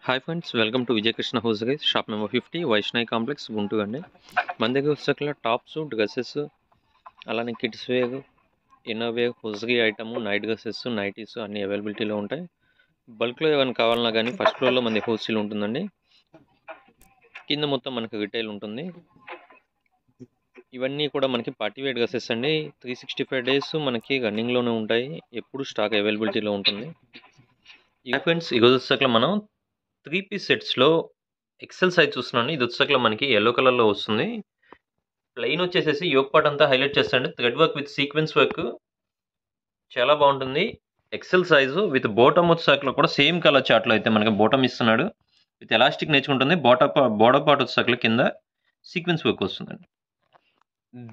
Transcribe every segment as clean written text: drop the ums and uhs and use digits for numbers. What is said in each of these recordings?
Hi friends, welcome to Vijay Krishna హోజగైస్ shop number 50 Vaishnavi complex Guntur అండి. మన దగ్గర వచ్చేసరికి టాప్స్, డ్రెస్సెస్, అలానే kids wear, inner wear, hosiery item, night dresses, nighties అన్నీ అవైలబిలిటీలో ఉంటాయి. బల్క్లో ఏమైనా కావాలన్నా కానీ ఫస్ట్ ఫ్లోర్లో మనది హోల్సేల్ ఉంటుందండి. కింద మొత్తం మనకి రిటైల్ ఉంటుంది. ఇవన్నీ కూడా మనకి పార్టీ వేర్ డ్రెస్సెస్ అండి. 365 డేస్ మనకి రన్నింగ్లోనే ఉంటాయి. ఎప్పుడు స్టాక్ అవైలబిలిటీలో ఉంటుంది. ఫ్రెండ్స్, ఈరోజు వచ్చేసరికి మనం 3 పీస్ సెట్స్లో ఎక్సెల్ సైజ్ చూస్తున్నాను. ఇది వచ్చేసరికి మనకి ఎల్లో కలర్లో వస్తుంది. ప్లెయిన్ వచ్చేసేసి యోక్ పార్ట్ అంతా హైలైట్ చేస్తాండి. Thread work with sequence work చాలా బాగుంటుంది. ఎక్సెల్ సైజు విత్ బోటమ్ వచ్చేసరిలో కూడా సేమ్ కలర్ చార్ట్లో అయితే మనకి బోటమ్ ఇస్తున్నాడు. విత్ ఎలాస్టిక్ నేర్చుకుంటుంది. బోర్డర్ పార్ట్ వచ్చేసరికి కింద సీక్వెన్స్ వర్క్ వస్తుందండి.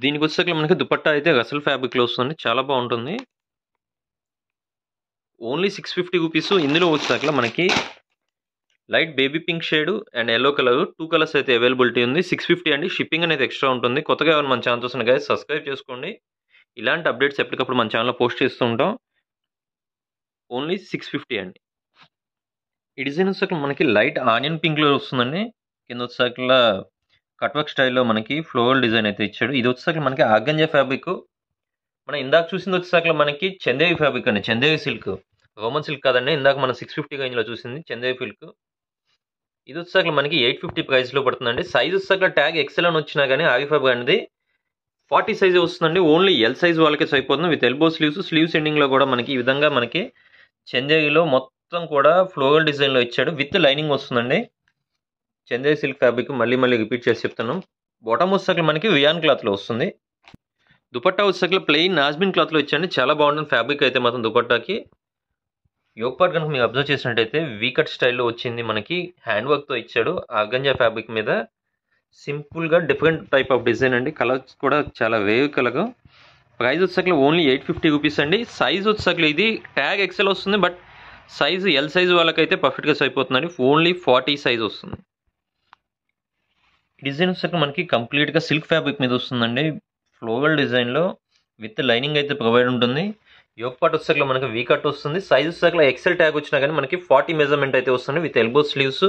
దీనికి వచ్చేసరికి మనకి దుపట్టా అయితే రసల్ ఫ్యాబ్రిక్లో వస్తుంది. చాలా బాగుంటుంది. Only 650 rupees. ఇందులో వచ్చేసరికి మనకి light baby pink shade and yellow colour 2 colours అయితే అవైలబిలిటీ ఉంది. 650 అండి. షిప్పింగ్ అనేది ఎక్స్ట్రా ఉంటుంది. కొత్తగా ఎవరైనా మన ఛానల్ చూస్తున్న గైస్ సబ్స్క్రైబ్ చేసుకోండి. ఇలాంటి అప్డేట్స్ ఎప్పటికప్పుడు మన ఛానల్లో పోస్ట్ చేస్తూ ఉంటాం. ఓన్లీ 650 అండి. ఈ డిజైన్ వచ్చేసరికి మనకి లైట్ ఆనియన్ పింక్లో వస్తుందండి. కింద వచ్చేసరికి కట్ వర్క్ స్టైల్లో మనకి ఫ్లోరల్ డిజైన్ అయితే ఇచ్చాడు. ఇది వచ్చేసరికి మనకి ఆర్గంజా ఫ్యాబ్రిక్. మనం ఇందాక చూసింది వచ్చేసరికి మనకి చందేవి ఫ్యాబ్రిక్ అండి. చందేవి సిల్క్, రోమన్ సిల్క్ కాదండి. ఇందాక మనం 650 రేంజ్లో చూసింది చందేవి సిల్క్. ఇది వచ్చేసరికి మనకి 850 ప్రైస్లో పడుతుందండి. సైజ్ వచ్చేసరికి ట్యాగ్ ఎక్సెల్ అని వచ్చినా కానీ ఆరిఫాబ్ అనేది 40 సైజే వస్తుందండి. ఓన్లీ ఎల్ సైజ్ వాళ్ళకే సరిపోతుంది. విత్ ఎల్బో స్లీవ్స్ ఎండింగ్లో కూడా మనకి ఈ విధంగా మనకి చందేవిలో మొత్తం కూడా ఫ్లోరల్ డిజైన్లో ఇచ్చాడు. విత్ లైనింగ్ వస్తుందండి. చందేవి సిల్క్ ఫ్యాబ్రిక్ మళ్ళీ రిపీట్ చేసి చెప్తున్నాం. బాటమ్ వచ్చేసరికి మనకి వియాన్ క్లాత్లో వస్తుంది. దుపట్టా వచ్చేసరికి ప్లెయిన్ నాజ్మిన్ క్లాత్లో ఇచ్చాండి. చాలా బాగుంటుంది ఫ్యాబ్రిక్ అయితే మాత్రం దుపట్టాకి. యోక్ పార్ట్ కనుక మీరు అబ్జర్వ్ చేసినట్టయితే వీకట్ స్టైల్లో వచ్చింది. మనకి హ్యాండ్ వర్క్తో ఇచ్చాడు. ఆర్గంజా ఫ్యాబ్రిక్ మీద సింపుల్గా డిఫరెంట్ టైప్ ఆఫ్ డిజైన్ అండి. కలర్స్ కూడా చాలా వేవ్ కలర్. ప్రైస్ వచ్చేసరికి ఓన్లీ 850 రూపీస్ అండి. సైజ్ వచ్చేసరికి ఇది ట్యాగ్ ఎక్సెల్ వస్తుంది. బట్ సైజు ఎల్ సైజు వాళ్ళకైతే పర్ఫెక్ట్గా సరిపోతుందండి. ఓన్లీ 40 సైజ్ వస్తుంది. డిజైన్ వచ్చేసరికి మనకి కంప్లీట్గా సిల్క్ ఫ్యాబ్రిక్ మీద వస్తుందండి. ఫ్లోరల్ డిజైన్లో విత్ లైనింగ్ అయితే ప్రొవైడ్ ఉంటుంది. యోక్ పార్ట్ వచ్చేసరికి మనకి వీ కట్ వస్తుంది. సైజ్ వచ్చేసరికి ఎక్సెల్ ట్యాగ్ వచ్చినా కానీ మనకి 40 మెజర్మెంట్ అయితే వస్తుంది. With elbow sleeves.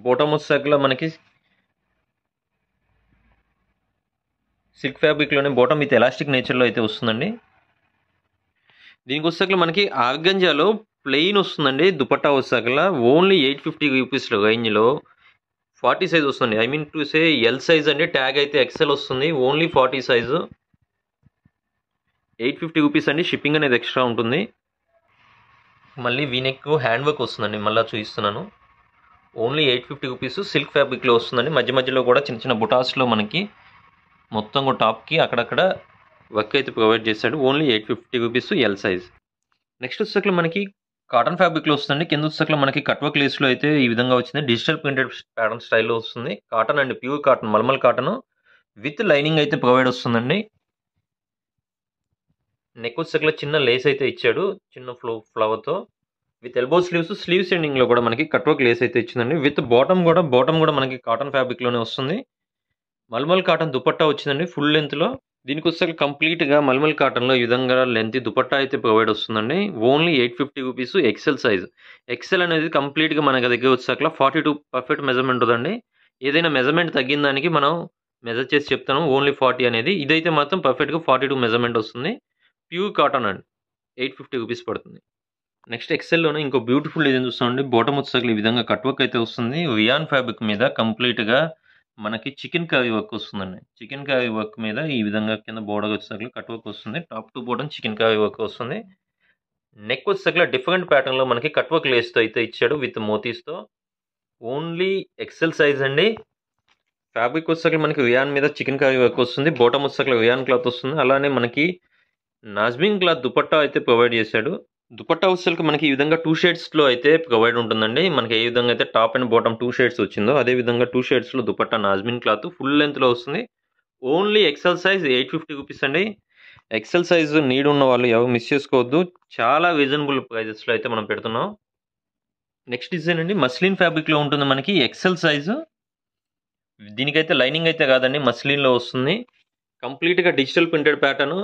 బోటమ్ వచ్చేసరికి మనకి సిల్క్ ఫ్యాబ్రిక్లోనే బాటమ్ విత్ ఎలాస్టిక్ నేచర్లో అయితే వస్తుందండి. దీనికి వచ్చేసరికి మనకి ఆర్గంజాలో ప్లెయిన్ వస్తుందండి. దుపట్టా వచ్చేసరికి ఓన్లీ 850 రూపీస్లో రేంజ్లో 40 సైజ్ వస్తుంది. I mean to say L size అండి. ట్యాగ్ అయితే ఎక్సెల్ వస్తుంది. ఓన్లీ 40 సైజు 850 రూపీస్ అండి. షిప్పింగ్ అనేది ఎక్స్ట్రా ఉంటుంది. మళ్ళీ వీనెక్ హ్యాండ్ వర్క్ వస్తుందండి. మళ్ళీ చూపిస్తున్నాను. Only 850 rupees. సిల్క్ ఫ్యాబ్రిక్లో వస్తుందండి. మధ్యలో కూడా చిన్న బుటాస్లో మనకి మొత్తం కూడా టాప్కి అక్కడక్కడ వర్క్ అయితే ప్రొవైడ్ చేశాడు. Only 850 rupees L size. Next వచ్చేసరికి మనకి కాటన్ ఫ్యాబ్రిక్లో వస్తుంది. కింద వచ్చేసరికి మనకి కట్ వర్క్ లేస్లో అయితే ఈ విధంగా వచ్చింది. డిజిటల్ ప్రింటెడ్ ప్యాటర్న్ స్టైల్లో వస్తుంది. కాటన్ అండి, pure cotton, mulmul cotton with lining అయితే ప్రొవైడ్ వస్తుందండి. నెక్ వచ్చేసరికి చిన్న లేస్ అయితే ఇచ్చాడు. చిన్న ఫ్లవర్తో విత్ ఎల్బో స్లీవ్స్ ఎండింగ్లో కూడా మనకి కట్ వర్క్ లేస్ అయితే ఇచ్చిందండి. విత్ బాటమ్ కూడా మనకి కాటన్ ఫ్యాబ్రిక్లోనే వస్తుంది. మల్మల్ కాటన్ దుపట్టా వచ్చిందండి ఫుల్ లెంత్లో. దీనికి వచ్చేసరికి కంప్లీట్గా మల్మల్ కాటన్లో ఈ విధంగా లెంత్ దుపట్టా అయితే ప్రొవైడ్ వస్తుందండి. Only 850 rupees. XL size. XL అనేది కంప్లీట్గా మన దగ్గర వచ్చేసరికి 42 పర్ఫెక్ట్ మెజర్మెంట్ ఉందండి. ఏదైనా మెజర్మెంట్ తగ్గిన దానికి మనం మెజర్ చేసి చెప్తాను. ఓన్లీ 40 అనేది. ఇదైతే మాత్రం పర్ఫెక్ట్గా 42 మెజర్మెంట్ వస్తుంది. ప్యూర్ కాటన్ అండి. 850 రూపీస్ పడుతుంది. నెక్స్ట్ ఎక్సెల్లోనే ఇంకో బ్యూటిఫుల్ డిజైన్ చూస్తామండి. బాటమ్ వచ్చేసరికి ఈ విధంగా కట్ వర్క్ అయితే వస్తుంది. వియాన్ ఫ్యాబ్రిక్ మీద కంప్లీట్గా మనకి చికెన్ కర్రీ వర్క్ వస్తుందండి. చికెన్ కర్రీ వర్క్ మీద ఈ విధంగా కింద బోర్డర్ వచ్చేసరికి కట్ వర్క్ వస్తుంది. Top to bottom chicken curry work వస్తుంది. నెక్ వచ్చేసరికి డిఫరెంట్ ప్యాటర్న్లో మనకి కట్ వర్క్ లేస్తో అయితే ఇచ్చాడు. విత్ మోతీస్తో. ఓన్లీ ఎక్సెల్ సైజ్ అండి. ఫ్యాబ్రిక్ వచ్చేసరికి మనకి వియాన్ మీద చికెన్ కర్రీ వర్క్ వస్తుంది. బాటమ్ వచ్చేసరికి వియాన్ క్లాత్ వస్తుంది. అలానే మనకి నాజ్మిన్ క్లాత్ దుపట్టా అయితే ప్రొవైడ్ చేశాడు. దుపట్టా వచ్చేసరికి మనకి ఈ విధంగా 2 షేడ్స్లో అయితే ప్రొవైడ్ ఉంటుందండి. మనకి ఏ విధంగా అయితే టాప్ అండ్ బాటమ్ 2 షేడ్స్ వచ్చిందో అదే విధంగా 2 షేడ్స్లో దుపట్టా నాజ్మిన్ క్లాత్ ఫుల్ లెంత్లో వస్తుంది. ఓన్లీ ఎక్సెల్ సైజ్ 850 రూపీస్ అండి. ఎక్సెల్ సైజ్ నీడ్ ఉన్న వాళ్ళు ఎవరు మిస్ చేసుకోవద్దు. చాలా రీజనబుల్ ప్రైజెస్లో అయితే మనం పెడుతున్నాం. నెక్స్ట్ డిజైన్ అండి, మస్లిన్ ఫ్యాబ్రిక్లో ఉంటుంది మనకి ఎక్సెల్ సైజు. దీనికైతే లైనింగ్ అయితే కాదండి, మస్లిన్లో వస్తుంది. కంప్లీట్గా డిజిటల్ ప్రింటెడ్ ప్యాటర్న్.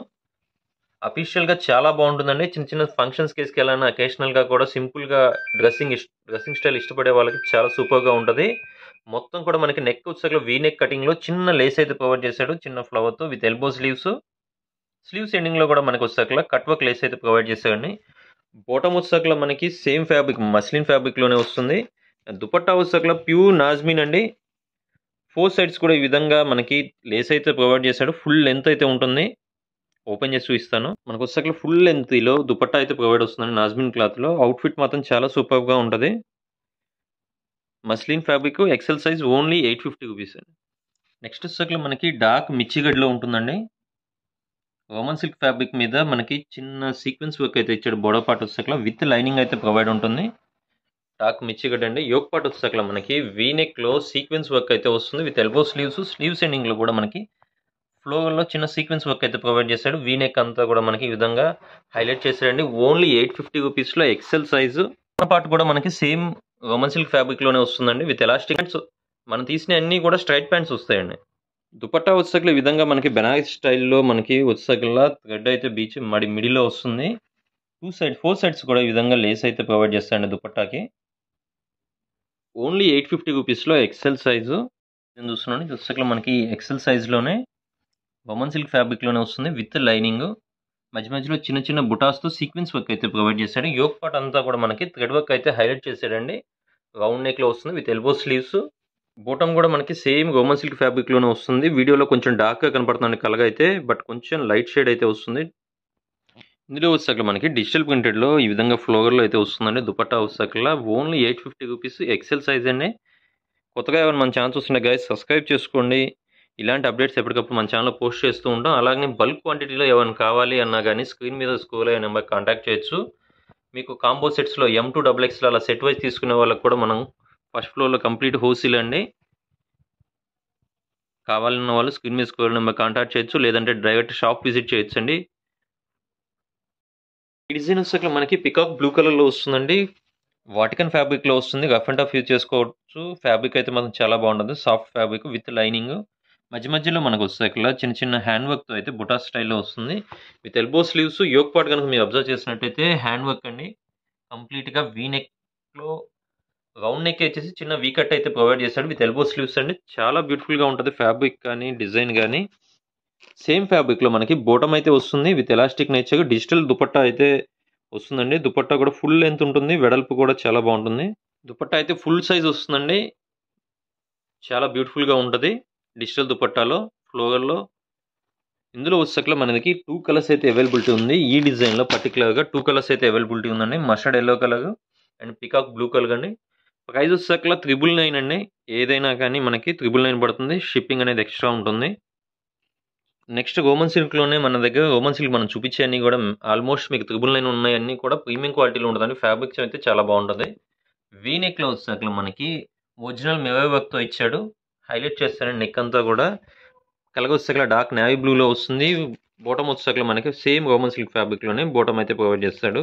అఫీషియల్‌గా చాలా బావుంటుందండి. చిన్న చిన్న ఫంక్షన్స్‌కి ఏసుకెళ్ళాలన్నా అకేషనల్‌గా కూడా సింపుల్‌గా డ్రెస్సింగ్ స్టైల్ ఇష్టపడే వాళ్ళకి చాలా సూపర్‌గా ఉంటది. మొత్తం కూడా మనకి నెక్ వచ్చేసరికి వీ నెక్ కటింగ్‌లో చిన్న లేస్ అయితే ప్రొవైడ్ చేశాడు. చిన్న ఫ్లవర్‌తో విత్ ఎల్బో స్లీవ్స్. స్లీవ్స్ ఎండింగ్‌లో కూడా మనకొచ్చేసరికలా కట్ వర్క్ లేస్ అయితే ప్రొవైడ్ చేశాడండి. బాటమ్ వచ్చేసరికలా మనకి సేమ్ ఫ్యాబ్రిక్ మస్లిన్ ఫ్యాబ్రిక్‌లోనే వస్తుంది. దుపట్టా వచ్చేసరికలా ప్యూర్ నాజ్మిన్ అండి. 4 సైడ్స్ కూడా ఈ విధంగా మనకి లేస్ అయితే ప్రొవైడ్ చేశాడు. ఫుల్ లెంత్ అయితే ఉంటుంది. ఓపెన్ చేసి చూపిస్తాను. మనకొచ్చేసరికి ఫుల్ లెంగ్త్‌లో దుపట్టా అయితే ప్రొవైడ్ వస్తుందండి నాజ్మిన్ క్లాత్‌లో. అవుట్‌ఫిట్ మాత్రం చాలా సూపర్బ్‌గా ఉంటది. Muslin fabric XL size only ₹850 అండి. నెక్స్ట్ వచ్చేసరికి మనకి డార్క్ మిర్చిగడ్‌లో ఉంటుందండి. రోమన్ సిల్క్ ఫ్యాబ్రిక్ మీద మనకి చిన్న సీక్వెన్స్ వర్క్ అయితే ఇచ్చాడు. బోర్డర్ పార్ట్ వచ్చేసరికి విత్ లైనింగ్ అయితే ప్రొవైడ్ ఉంటుంది. డార్క్ మిర్చిగడ్డ అండి. యోక్ పార్ట్ వచ్చేసరికి మనకి వీ నెక్‌లో సీక్వెన్స్ వర్క్ అయితే వస్తుంది. With elbow sleeves. స్లీవ్స్ ఎండింగ్‌లో కూడా మనకి ఫ్లోర్‌లో చిన్న సీక్వెన్స్ వర్క్ అయితే ప్రొవైడ్ చేశాడు. వీ నెక్ అంతా కూడా మనకి ఈ విధంగా హైలైట్ చేశాడండి. ఓన్లీ ₹850లో ఎక్సెల్ సైజు. పార్ట్ కూడా మనకి సేమ్ రోమన్ సిల్క్ ఫ్యాబ్రిక్‌లోనే వస్తుందండి. విత్ ఎలాస్టిక్ ప్యాంట్స్ మనం తీసిన అన్నీ కూడా స్ట్రైట్ ప్యాంట్స్ వస్తాయండి. దుపట్టా వచ్చేసరికి ఈ విధంగా మనకి బెనారస్ స్టైల్‌లో మనకి వచ్చేసరికల్లా థ్రెడ్ అయితే బీచ్ మిడిల్‌లో వస్తుంది. 4 సైడ్స్ కూడా ఈ విధంగా లేస్ అయితే ప్రొవైడ్ చేస్తాడండి దుపట్టాకి. ఓన్లీ ₹850లో ఎక్సెల్ సైజు. నేను చూస్తున్నాను. ఇది వచ్చేసరికి మనకి ఎక్సెల్ సైజ్‌లోనే రోమన్ సిల్క్ ఫ్యాబ్రిక్‌లోనే వస్తుంది విత్ లైనింగ్. మధ్య మధ్యలో చిన్న చిన్న బుటాస్‌తో సీక్వెన్స్ వర్క్ అయితే ప్రొవైడ్ చేశాడు. యోక్ పార్ట్ అంతా కూడా మనకి థ్రెడ్ వర్క్ అయితే హైలైట్ చేశాడండి. రౌండ్ నెక్‌లో వస్తుంది విత్ ఎల్బో స్లీవ్స్. బాటమ్ కూడా మనకి సేమ్ రోమన్ సిల్క్ ఫ్యాబ్రిక్‌లోనే వస్తుంది. వీడియోలో కొంచెం డార్క్‌గా కనపడుతుందండి కలర్ అయితే. బట్ కొంచెం లైట్ షేడ్ అయితే వస్తుంది. ఇందులో వచ్చేసరికి మనకి డిజిటల్ ప్రింటెడ్‌లో ఈ విధంగా ఫ్లోర్‌లో అయితే వస్తుందండి. దుపట్టా వచ్చేసరికల్లా ఓన్లీ ₹850 ఎక్సెల్ సైజ్ అండి. కొత్తగా ఎవరైనా మన ఛానల్ చూస్తున్న గైస్ సబ్స్క్రైబ్ చేసుకోండి. ఇలాంటి అప్డేట్స్ ఎప్పటికప్పుడు మన ఛానల్‌లో పోస్ట్ చేస్తూ ఉంటాం. అలాగే బల్క్ క్వాంటిటీలో ఏమైనా కావాలి అన్నా గానీ స్క్రీన్ మీద స్క్రోల్ అయ్యే నెంబర్‌కి కాంటాక్ట్ చేయొచ్చు. మీకు కాంబో సెట్స్‌లో M2 XXL అలా సెట్ వైస్ తీసుకునే వాళ్ళకి కూడా మనం ఫస్ట్ ఫ్లోర్‌లో కంప్లీట్ హోల్‌సేల్ అండి. కావాలన్న వాళ్ళు స్క్రీన్ మీద స్క్రోల్ నెంబర్ కాంటాక్ట్ చేయొచ్చు. లేదంటే డైరెక్ట్ షాప్ విజిట్ చేయొచ్చండి. ఈ డిజైన్ వచ్చేసరికి మనకి పికాక్ బ్లూ కలర్‌లో వస్తుందండి. వాటికన్ ఫ్యాబ్రిక్‌లో వస్తుంది. రఫ్ అండ్ టఫ్ యూజ్ చేసుకోవచ్చు. ఫ్యాబ్రిక్ అయితే మాత్రం చాలా బాగుంటది. Soft fabric with lining. మధ్య మధ్యలో మనకు వచ్చేసరికల్లా చిన్న చిన్న హ్యాండ్ వర్క్‌తో అయితే బుటా స్టైల్‌లో వస్తుంది. With elbow sleeves. Yoke part గనుక మీరు అబ్జర్వ్ చేసినట్టయితే హ్యాండ్ వర్క్ అండి. కంప్లీట్‌గా వీ నెక్‌లో రౌండ్ నెక్ వచ్చేసి చిన్న వీ కట్ అయితే ప్రొవైడ్ చేశాడు. విత్ ఎల్బో స్లీవ్స్ అండి. చాలా బ్యూటిఫుల్‌గా ఉంటది ఫ్యాబ్రిక్ కానీ, డిజైన్ గానీ. సేమ్ ఫ్యాబ్రిక్‌లో మనకి బాటమ్ అయితే వస్తుంది. With elastic nature digital dupatta అయితే వస్తుందండి. దుపట్టా కూడా ఫుల్ లెంత్ ఉంటుంది. వెడల్పు కూడా చాలా బాగుంటుంది. దుపట్టా అయితే ఫుల్ సైజ్ వస్తుందండి. చాలా బ్యూటిఫుల్‌గా ఉంటది. డిజిటల్ దుపట్టాలో ఫ్లోరల్‌లో. ఇందులో వచ్చేసరికల్లా మనకి 2 కలర్స్ అయితే అవైలబిలిటీ ఉంది. ఈ డిజైన్‌లో పర్టిక్యులర్‌గా 2 కలర్స్ అయితే అవైలబిలిటీ ఉందండి. Mustard yellow colour and peacock blue colour అండి. ప్రైస్ వచ్చేసరికల్లా 999 అండి. ఏదైనా కానీ మనకి 999 పడుతుంది. షిప్పింగ్ అనేది ఎక్స్ట్రా ఉంటుంది. నెక్స్ట్ రోమన్ సిల్క్‌లోనే మన దగ్గర రోమన్ సిల్క్ మనం చూపించేయన్నీ కూడా ఆల్మోస్ట్ మీకు 999 ఉన్నాయన్నీ కూడా ప్రీమియం క్వాలిటీలో ఉంటదండి. ఫ్యాబ్రిక్స్ అయితే చాలా బాగుంటది. వీ నెక్‌లో వచ్చేసరికి మనకి ఒరిజినల్ మిర్రర్ వర్క్‌తో ఇచ్చాడు. హైలైట్ చేస్తాడండి నెక్ అంతా కూడా. కలర్ వచ్చేసరికి డార్క్ నేవీ బ్లూలో వస్తుంది. బాటమ్ వచ్చేసరికి మనకి సేమ్ రోమన్ సిల్క్ ఫ్యాబ్రిక్‌లోనే బాటమ్ అయితే ప్రొవైడ్ చేస్తాడు.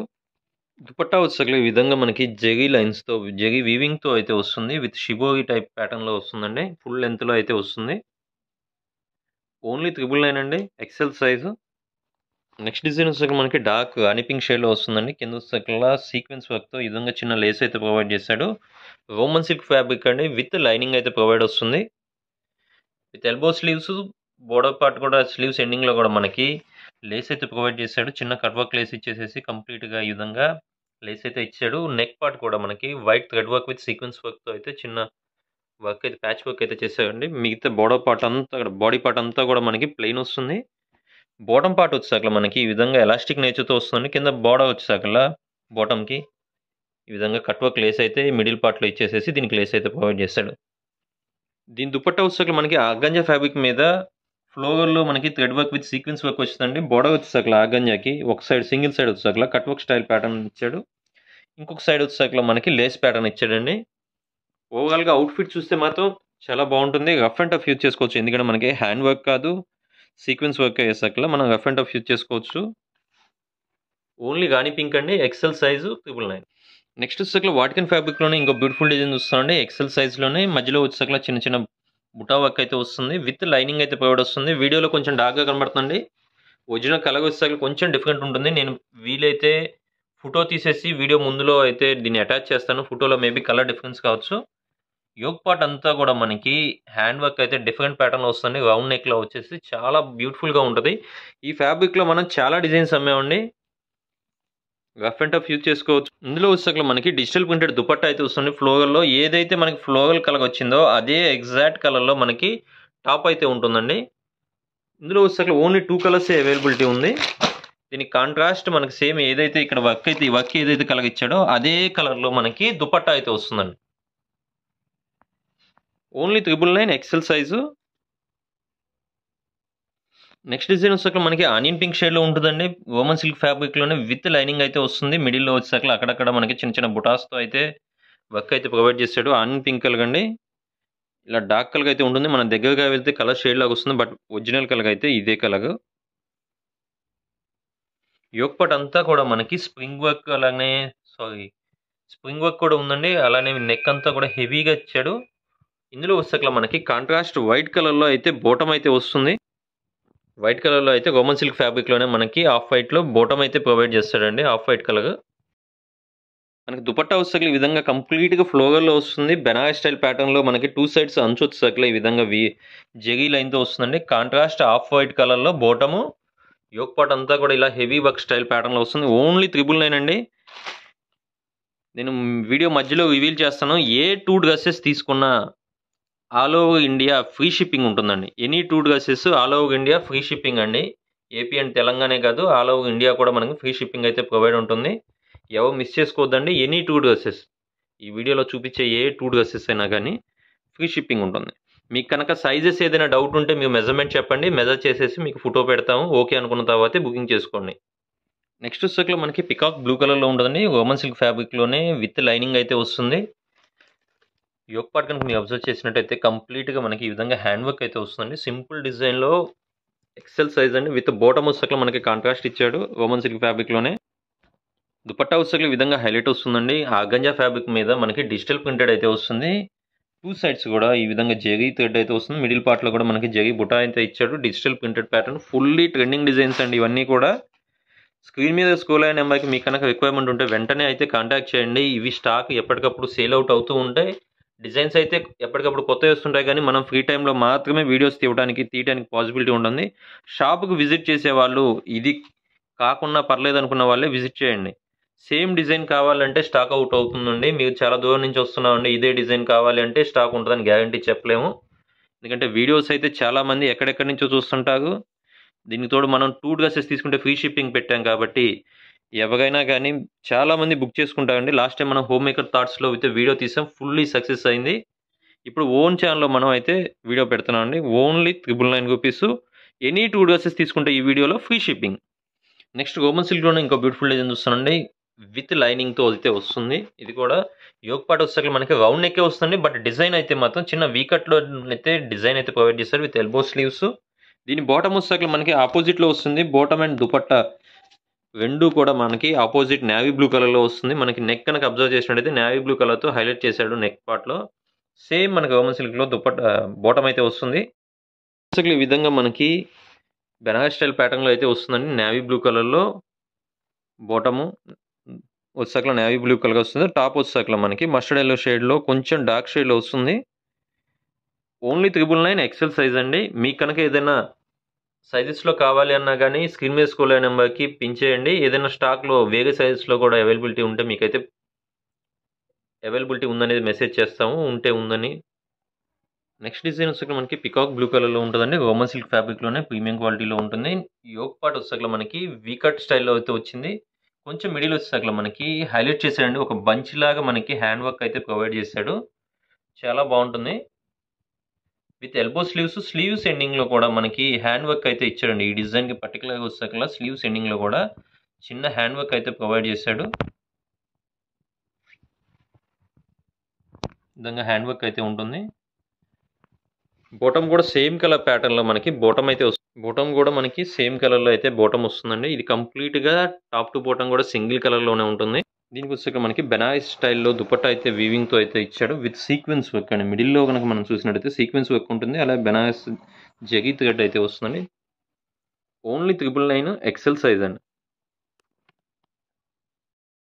దుపట్టా వచ్చేసరికి ఈ విధంగా మనకి జెరీ లైన్స్‌తో జెరీ వీవింగ్‌తో అయితే వస్తుంది. విత్ షిబోరి టైప్ ప్యాటర్న్‌లో వస్తుందండి. ఫుల్ లెంగ్త్‌లో అయితే వస్తుంది. ఓన్లీ 999 అండి. XL size. నెక్స్ట్ డిజైన్ వచ్చేసరికి మనకి డార్క్ హనీ పింక్ షేడ్‌లో వస్తుందండి. కింద వచ్చేసరికల్లా సీక్వెన్స్ వర్క్‌తో ఈ విధంగా చిన్న లేస్ అయితే ప్రొవైడ్ చేశాడు. రోమన్ సిల్క్ ఫ్యాబ్రిక్ అండి. విత్ లైనింగ్ అయితే ప్రొవైడ్ వస్తుంది. With elbow sleeves. Border part కూడా స్లీవ్స్ ఎండింగ్‌లో కూడా మనకి లేస్ అయితే ప్రొవైడ్ చేశాడు. చిన్న కట్ వర్క్ లేస్ ఇచ్చేసేసి కంప్లీట్‌గా ఈ విధంగా లేస్ అయితే ఇచ్చాడు. నెక్ పార్ట్ కూడా మనకి white thread work with sequence వర్క్‌తో అయితే చిన్న వర్క్ అయితే ప్యాచ్ వర్క్ అయితే చేశాడండి. మిగతా బోర్డర్ పార్ట్ అంతా బాడీ పార్ట్ అంతా కూడా మనకి ప్లెయిన్ వస్తుంది. బాటమ్ పార్ట్ వచ్చేసరికల్లా మనకి ఈ విధంగా ఎలాస్టిక్ నేచర్‌తో వస్తుంది. కింద బోర్డర్ వచ్చేసరికల్లా బాటమ్‌కి ఈ విధంగా కట్ వర్క్ లేస్ అయితే మిడిల్ పార్ట్‌లో ఇచ్చేసేసి దీనికి లేస్ అయితే ప్రొవైడ్ చేశాడు. దీని దుపట్టా వచ్చేసరికి మనకి ఆర్గాంజా ఫ్యాబ్రిక్ మీద ఫ్లోర్‌లో మనకి thread work with sequence work వచ్చిందండి. బోర్డర్ వచ్చేసరికి ఆర్గాంజాకి ఒక సైడ్ సింగిల్ సైడ్ వచ్చేసరికి కట్ వర్క్ స్టైల్ ప్యాటర్న్ ఇచ్చాడు. ఇంకొక సైడ్ వచ్చేసరికి మనకి లేస్ ప్యాటర్న్ ఇచ్చాడండి. ఓవరాల్‌గా అవుట్‌ఫిట్ చూస్తే మాత్రం చాలా బాగుంటుంది. రఫ్ అండ్ టఫ్ యూజ్ చేసుకోవచ్చు. ఎందుకంటే మనకి హ్యాండ్ వర్క్ కాదు. సీక్వెన్స్ వర్క్ అయ్యేసరికల్లా మనం రఫ్ అండ్ టఫ్ యూజ్ చేసుకోవచ్చు. ఓన్లీ రాణి పింక్ అండి. XL size 999. నెక్స్ట్ వచ్చేసరికి వాటికన్ ఫ్యాబ్రిక్‌లోనే ఇంకో బ్యూటిఫుల్ డిజైన్ చూస్తామండి. ఎక్సెల్ సైజ్‌లోనే మధ్యలో వచ్చేసరికి చిన్న చిన్న బుటా వర్క్ అయితే వస్తుంది. విత్ లైనింగ్ అయితే ప్రొవైడ్ వస్తుంది. వీడియోలో కొంచెం డార్క్‌గా కనబడుతుందండి. ఒరిజినల్ కలర్ వచ్చేసరికి కొంచెం డిఫరెంట్ ఉంటుంది. నేను వీలైతే ఫోటో తీసేసి వీడియో ముందులో అయితే దీన్ని అటాచ్ చేస్తాను. ఫోటోలో మేబీ కలర్ డిఫరెన్స్ కావచ్చు. యోక్ పార్ట్ అంతా కూడా మనకి హ్యాండ్ వర్క్ అయితే డిఫరెంట్ ప్యాటర్న్‌లో వస్తుంది. రౌండ్ నెక్‌లో వచ్చేసి చాలా బ్యూటిఫుల్‌గా ఉంటది. ఈ ఫ్యాబ్రిక్‌లో మనం చాలా డిజైన్స్ అమ్మామండి. రఫ్ అండ్ టఫ్ యూజ్ చేసుకోవచ్చు. ఇందులో వచ్చేసరికి మనకి డిజిటల్ ప్రింటెడ్ దుపట్టా అయితే వస్తుంది. ఫ్లోరల్‌లో ఏదైతే మనకి ఫ్లోరల్ కలర్ వచ్చిందో అదే ఎగ్జాక్ట్ కలర్‌లో మనకి టాప్ అయితే ఉంటుందండి. ఇందులో వచ్చేసరికి ఓన్లీ 2 కలర్సే అవైలబిలిటీ ఉంది. దీనికి కాంట్రాస్ట్ మనకి సేమ్ ఏదైతే ఇక్కడ వర్క్ ఏదైతే కలర్ ఇచ్చాడో అదే కలర్‌లో మనకి దుపట్టా అయితే వస్తుందండి. Only 999 XL size. Next design వచ్చేసరికి మనకి ఆనియన్ పింక్ షేడ్‌లో ఉంటుందండి. ఓమన్ సిల్క్ ఫ్యాబ్రిక్‌లోనే విత్ లైనింగ్ అయితే వస్తుంది. మిడిల్‌లో వచ్చేసరికి అక్కడక్కడ మనకి చిన్న చిన్న బుటాస్‌తో అయితే వర్క్ అయితే ప్రొవైడ్ చేశాడు. ఆనియన్ పింక్ కలర్ అండి. ఇలా డార్క్ కలర్ అయితే ఉంటుంది. మనం దగ్గరగా వెళ్తే కలర్ షేడ్ లాగా వస్తుంది. బట్ ఒరిజినల్ కలర్ అయితే ఇదే కలర్. యోక్ పార్ట్ అంతా కూడా మనకి స్ప్రింగ్ వర్క్ స్ప్రింగ్ వర్క్ కూడా ఉందండి. అలానే నెక్ అంతా కూడా హెవీగా ఇచ్చాడు. ఇందులో వచ్చేసరికి మనకి కాంట్రాస్ట్ వైట్ కలర్‌లో అయితే బాటమ్ అయితే వస్తుంది. వైట్ కలర్‌లో అయితే ఓమన్ సిల్క్ ఫ్యాబ్రిక్‌లోనే మనకి ఆఫ్ వైట్‌లో బాటమ్ అయితే ప్రొవైడ్ చేస్తాడండి. Off white colour. మనకి దుపట్టా వచ్చేసరికి ఈ విధంగా కంప్లీట్‌గా ఫ్లోరల్‌లో వస్తుంది. బెనారస్ స్టైల్ ప్యాటర్న్‌లో మనకి 2 సైడ్స్ అంచు వచ్చేసరికి ఈ విధంగా జెరీ లైన్‌తో వస్తుందండి. కాంట్రాస్ట్ ఆఫ్ వైట్ కలర్‌లో బాటము. యోక్ పార్ట్ అంతా కూడా ఇలా హెవీ వర్క్ స్టైల్ ప్యాటర్న్‌లో వస్తుంది. ఓన్లీ 999 అండి. నేను వీడియో మధ్యలో రివీల్ చేస్తాను. ఏ 2 డ్రెసెస్ తీసుకున్నా all over India free shipping ఉంటుందండి. Any 2 dresses all over India free shipping అండి. ఏపీ అండ్ తెలంగాణే కాదు ఆల్ ఓవర్ ఇండియా కూడా మనకి ఫ్రీ షిప్పింగ్ అయితే ప్రొవైడ్ ఉంటుంది. ఎవరు మిస్ చేసుకోవద్దండి. ఎనీ 2 డ్రెసెస్ ఈ వీడియోలో చూపించే ఏ 2 డ్రెసెస్ అయినా కానీ ఫ్రీ షిప్పింగ్ ఉంటుంది. మీకు కనుక సైజెస్ ఏదైనా డౌట్ ఉంటే మీరు మెజర్మెంట్ చెప్పండి. మెజర్ చేసేసి మీకు ఫోటో పెడతాము. ఓకే అనుకున్న తర్వాతే బుకింగ్ చేసుకోండి. నెక్స్ట్ వచ్చేసరికి మనకి పికాక్ బ్లూ కలర్‌లో ఉంటుందండి. ఓమన్ సిల్క్ ఫ్యాబ్రిక్‌లోనే విత్ లైనింగ్ అయితే వస్తుంది. యోక్ పార్ట్ కనుక మీరు అబ్జర్వ్ చేసినట్టయితే కంప్లీట్‌గా మనకి ఈ విధంగా హ్యాండ్ వర్క్ అయితే వస్తుందండి. సింపుల్ డిజైన్‌లో ఎక్సెల్ సైజ్ అండి. విత్ బాటమ్ వచ్చేసరికి మనకి కాంట్రాస్ట్ ఇచ్చాడు. ఓమన్ సిల్క్ ఫ్యాబ్రిక్‌లోనే. దుపట్టా వచ్చేసరికి ఈ విధంగా హైలైట్ వస్తుందండి. ఆర్గంజా ఫ్యాబ్రిక్ మీద మనకి డిజిటల్ ప్రింటెడ్ అయితే వస్తుంది. 2 సైడ్స్ కూడా ఈ విధంగా జరీ థ్రెడ్ అయితే వస్తుంది. మిడిల్ పార్ట్‌లో కూడా మనకి జరీ బుటా అయితే ఇచ్చాడు. Digital printed pattern fully trending designs అండి ఇవన్నీ కూడా. స్క్రీన్ మీద స్క్రోల్ అయిన నెంబర్‌కి మీకు కనుక రిక్వైర్మెంట్ ఉంటే వెంటనే అయితే కాంటాక్ట్ చేయండి. ఇవి స్టాక్ ఎప్పటికప్పుడు సేల్ అవుట్ అవుతూ ఉంటాయి. డిజైన్స్ అయితే ఎప్పటికప్పుడు కొత్తవి వస్తుంటాయి కానీ మనం ఫ్రీ టైమ్‌లో మాత్రమే వీడియోస్ తీయడానికి పాసిబిలిటీ ఉంటుంది. షాప్‌కి విజిట్ చేసేవాళ్ళు ఇది కాకున్నా పర్లేదనుకున్న వాళ్ళే విజిట్ చేయండి. సేమ్ డిజైన్ కావాలంటే స్టాక్ అవుట్ అవుతుందండి. మీరు చాలా దూరం నుంచి వస్తున్నామండి ఇదే డిజైన్ కావాలి అంటే స్టాక్ ఉంటుందని గ్యారంటీ చెప్పలేము. ఎందుకంటే వీడియోస్ అయితే చాలామంది ఎక్కడెక్కడి నుంచో చూస్తుంటారు. దీనికి తోడు మనం 2 డ్రెసెస్ తీసుకుంటే ఫ్రీ షిప్పింగ్ పెట్టాం కాబట్టి ఎవరైనా కానీ చాలామంది బుక్ చేసుకుంటారండి. లాస్ట్ టైం మనం హోమ్ మేకర్ థాట్స్‌లో విత్ వీడియో తీసాం. ఫుల్లీ సక్సెస్ అయింది. ఇప్పుడు ఓన్ ఛానెల్‌లో మనం అయితే వీడియో పెడుతున్నామండి. Only 999 rupees. ఎనీ 2 డ్రెసెస్ తీసుకుంటే ఈ వీడియోలో ఫ్రీ షిప్పింగ్. నెక్స్ట్ ఓమన్ సిల్క్‌లోనే ఇంకో బ్యూటిఫుల్ డిజైన్ చూస్తానండి. విత్ లైనింగ్‌తో అయితే వస్తుంది. ఇది కూడా యోక్ పార్ట్ వచ్చేసరికి మనకి రౌండ్ నెక్కే వస్తుంది. బట్ డిజైన్ అయితే మాత్రం చిన్న వీ కట్‌లో అయితే డిజైన్ అయితే ప్రొవైడ్ చేశారు విత్ ఎల్బో స్లీవ్స్. దీని బాటమ్ వచ్చేసరికి మనకి ఆపోజిట్‌లో వస్తుంది. బాటమ్ అండ్ దుపట్టా 2 కూడా మనకి ఆపోజిట్ నేవీ బ్లూ కలర్‌లో వస్తుంది. మనకి నెక్ కనుక అబ్జర్వ్ చేసినట్టయితే నేవీ బ్లూ కలర్‌తో హైలైట్ చేశాడు నెక్ పార్ట్‌లో. సేమ్ మనకి ఓమన్ సిల్క్‌లో బాటమ్ అయితే వస్తుంది. ఈ విధంగా మనకి బెనారస్ స్టైల్ ప్యాటర్న్‌లో అయితే వస్తుందండి. నేవీ బ్లూ కలర్‌లో బాటము వచ్చేసరికి నేవీ బ్లూ కలర్ వస్తుంది. టాప్ వచ్చేసరికి మనకి మస్టర్డ్ యెల్లో షేడ్‌లో కొంచెం డార్క్ షేడ్‌లో వస్తుంది. ఓన్లీ 999 ఎక్సెల్ సైజ్ అండి. మీకు కనుక ఏదైనా సైజెస్‌లో కావాలి అన్నా గానీ స్క్రీన్ మీద స్క్రోల్ అయిన నెంబర్‌కి పిన్ చేయండి. ఏదైనా స్టాక్‌లో వేరే సైజెస్‌లో కూడా అవైలబిలిటీ ఉంటే మీకైతే అవైలబిలిటీ ఉందనేది మెసేజ్ చేస్తాము. ఉంటే ఉందని. నెక్స్ట్ డిజైన్ వచ్చేసరికి మనకి పికాక్ బ్లూ కలర్‌లో ఉంటదండి. ఓమన్ సిల్క్ ఫ్యాబ్రిక్‌లోనే ప్రీమియం క్వాలిటీలో ఉంటుంది. యోక్ పార్ట్ వచ్చేసరికి మనకి వీ కట్ స్టైల్‌లో అయితే వచ్చింది. కొంచెం మిడిల్ వచ్చేసరికి మనకి హైలైట్ చేశాడండి. ఒక బంచ్ లాగా మనకి హ్యాండ్ వర్క్ అయితే ప్రొవైడ్ చేశాడు. చాలా బావుంటుంది. విత్ ఎల్బో స్లీవ్స్ ఎండింగ్‌లో కూడా మనకి హ్యాండ్ వర్క్ అయితే ఇచ్చాడండి. ఈ డిజైన్‌కి పర్టిక్యులర్‌గా వచ్చేసరికి స్లీవ్స్ ఎండింగ్‌లో కూడా చిన్న హ్యాండ్ వర్క్ అయితే ప్రొవైడ్ చేశాడు. ఈ విధంగా హ్యాండ్ వర్క్ అయితే ఉంటుంది. బాటమ్ కూడా సేమ్ కలర్ ప్యాటర్న్‌లో మనకి బాటమ్ అయితే బాటమ్ కూడా మనకి సేమ్ కలర్‌లో అయితే బాటమ్ వస్తుందండి. ఇది కంప్లీట్‌గా టాప్ టు బాటమ్ కూడా సింగిల్ కలర్‌లోనే ఉంటుంది. దీనికి వచ్చేసరికి మనకి బెనారస్ స్టైల్‌లో దుపట్టా అయితే వీవింగ్‌తో అయితే ఇచ్చాడు. విత్ సీక్వెన్స్ వర్క్ అండి. మిడిల్‌లో గనక మనం చూసినట్టయితే సీక్వెన్స్ వర్క్ ఉంటుంది. అలాగే బెనారస్ జరీ థ్రెడ్ అయితే వస్తుందండి. ఓన్లీ 999 ఎక్సెల్ సైజ్ అండి.